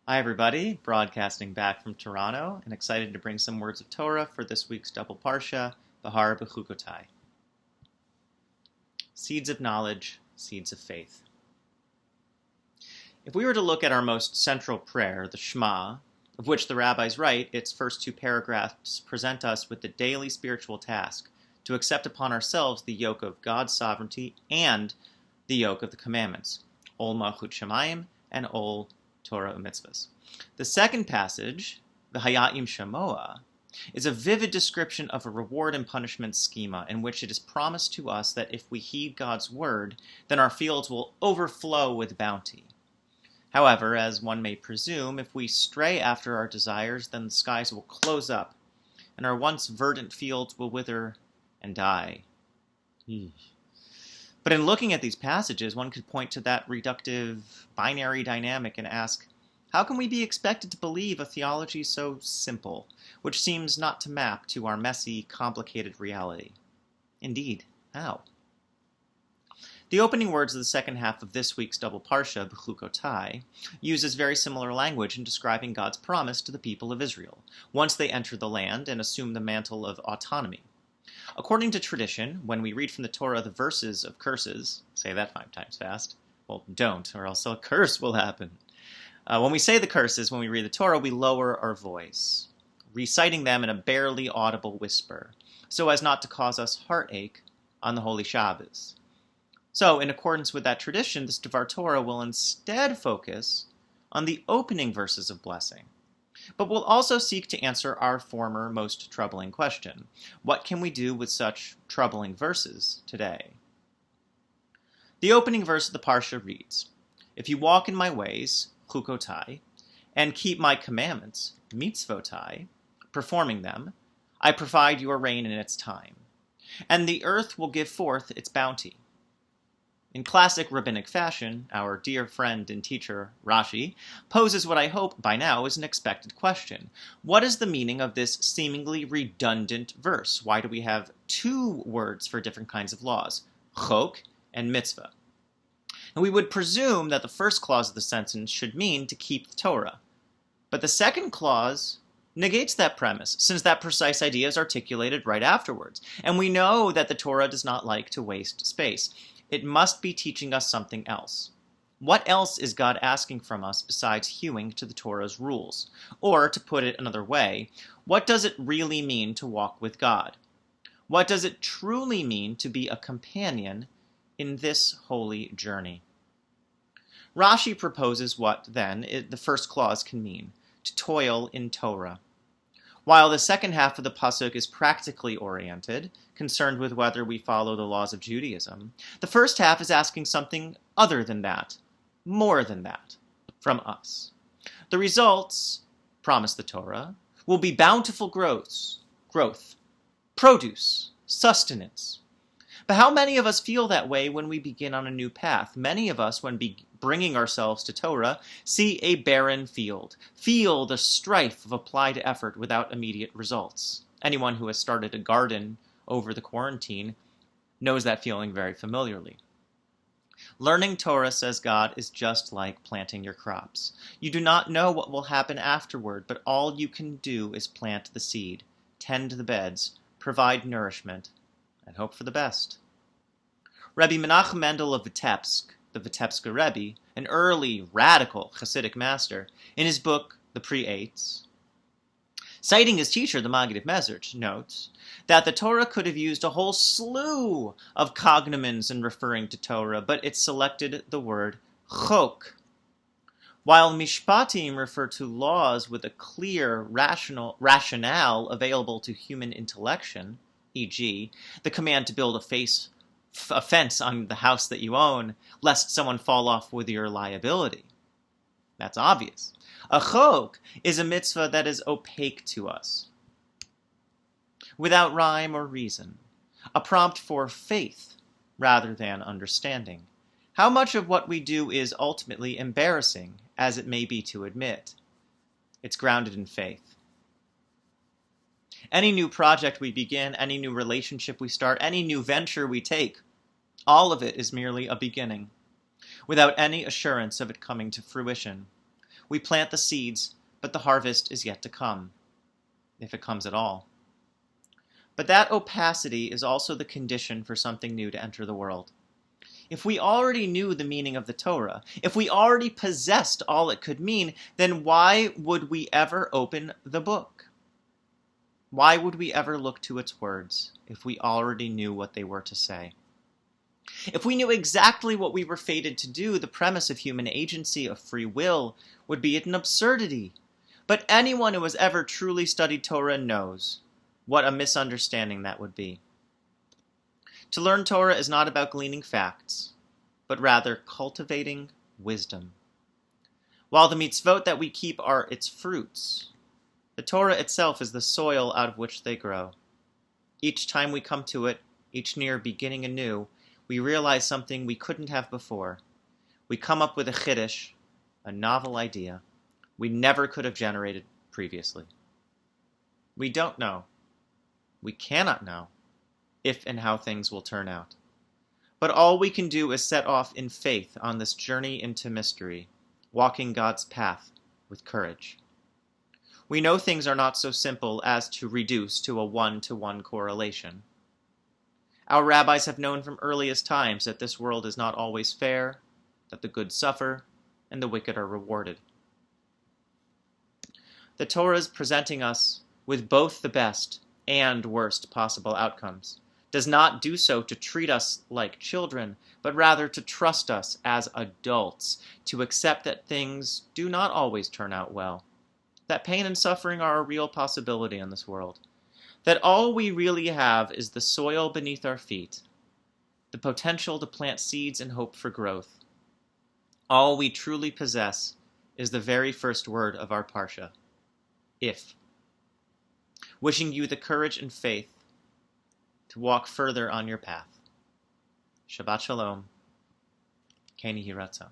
Hi, everybody. Broadcasting back from Toronto and excited to bring some words of Torah for this week's double parsha, Behar, Bechukotai. Seeds of knowledge, seeds of faith. If we were to look at our most central prayer, the Shema, of which the rabbis write, its first two paragraphs present us with the daily spiritual task to accept upon ourselves the yoke of God's sovereignty and the yoke of the commandments, Ol Malchut Shemayim and Ol Torah Mitzvahs. The second passage, the Haya'im Shamoa, is a vivid description of a reward and punishment schema in which it is promised to us that if we heed God's word, then our fields will overflow with bounty. However, as one may presume, if we stray after our desires, then the skies will close up, and our once verdant fields will wither and die. But in looking at these passages, one could point to that reductive binary dynamic and ask, how can we be expected to believe a theology so simple, which seems not to map to our messy, complicated reality? Indeed, how? The opening words of the second half of this week's double parsha, Bechukotai, uses very similar language in describing God's promise to the people of Israel, once they enter the land and assume the mantle of autonomy. According to tradition, when we read from the Torah the verses of curses, say that 5 times fast, well, don't, or else a curse will happen. When we say the curses, when we read the Torah, we lower our voice, reciting them in a barely audible whisper, so as not to cause us heartache on the Holy Shabbos. So, in accordance with that tradition, this Devar Torah will instead focus on the opening verses of blessing, but we'll also seek to answer our former most troubling question. What can we do with such troubling verses today? The opening verse of the Parsha reads, "If you walk in my ways, Bechukotai, and keep my commandments, mitzvotai, performing them, I provide your rain in its time, and the earth will give forth its bounty." In classic rabbinic fashion, our dear friend and teacher, Rashi, poses what I hope by now is an expected question. What is the meaning of this seemingly redundant verse? Why do we have 2 words for different kinds of laws, chok and mitzvah? And we would presume that the first clause of the sentence should mean to keep the Torah. But the second clause negates that premise, since that precise idea is articulated right afterwards. And we know that the Torah does not like to waste space. It must be teaching us something else. What else is God asking from us besides hewing to the Torah's rules? Or, to put it another way, what does it really mean to walk with God? What does it truly mean to be a companion in this holy journey? Rashi proposes what, then, the first clause can mean, to toil in Torah. While the second half of the pasuk is practically oriented, concerned with whether we follow the laws of Judaism, the first half is asking something other than that, more than that, from us. The results, promise the Torah, will be bountiful growth, produce, sustenance. But how many of us feel that way when we begin on a new path? Many of us, when bringing ourselves to Torah, see a barren field, feel the strife of applied effort without immediate results. Anyone who has started a garden over the quarantine knows that feeling very familiarly. Learning Torah, says God, is just like planting your crops. You do not know what will happen afterward, but all you can do is plant the seed, tend the beds, provide nourishment, and hope for the best. Rabbi Menachem Mendel of Vitebsk, the Vitebsker Rebbe, an early radical Hasidic master, in his book The Pre-Eights, citing his teacher, the Maggid of Mezrich, notes that the Torah could have used a whole slew of cognomens in referring to Torah, but it selected the word chok. While mishpatim refer to laws with a clear rationale available to human intellection, e.g., the command to build a fence on the house that you own, lest someone fall off with your liability. That's obvious. A chok is a mitzvah that is opaque to us, without rhyme or reason, a prompt for faith rather than understanding. How much of what we do is ultimately embarrassing, as it may be to admit? It's grounded in faith. Any new project we begin, any new relationship we start, any new venture we take, all of it is merely a beginning, without any assurance of it coming to fruition. We plant the seeds, but the harvest is yet to come, if it comes at all. But that opacity is also the condition for something new to enter the world. If we already knew the meaning of the Torah, if we already possessed all it could mean, then why would we ever open the book? Why would we ever look to its words if we already knew what they were to say? If we knew exactly what we were fated to do, the premise of human agency, of free will, would be an absurdity. But anyone who has ever truly studied Torah knows what a misunderstanding that would be. To learn Torah is not about gleaning facts, but rather cultivating wisdom. While the mitzvot that we keep are its fruits, the Torah itself is the soil out of which they grow. Each time we come to it, each near beginning anew, we realize something we couldn't have before. We come up with a chiddush, a novel idea, we never could have generated previously. We don't know. We cannot know if and how things will turn out. But all we can do is set off in faith on this journey into mystery, walking God's path with courage. We know things are not so simple as to reduce to a one-to-one correlation. Our rabbis have known from earliest times that this world is not always fair, that the good suffer, and the wicked are rewarded. The Torah is presenting us with both the best and worst possible outcomes, does not do so to treat us like children, but rather to trust us as adults, to accept that things do not always turn out well, that pain and suffering are a real possibility in this world, that all we really have is the soil beneath our feet, the potential to plant seeds and hope for growth. All we truly possess is the very first word of our parsha, if. Wishing you the courage and faith to walk further on your path. Shabbat Shalom. Keni Hiratzah.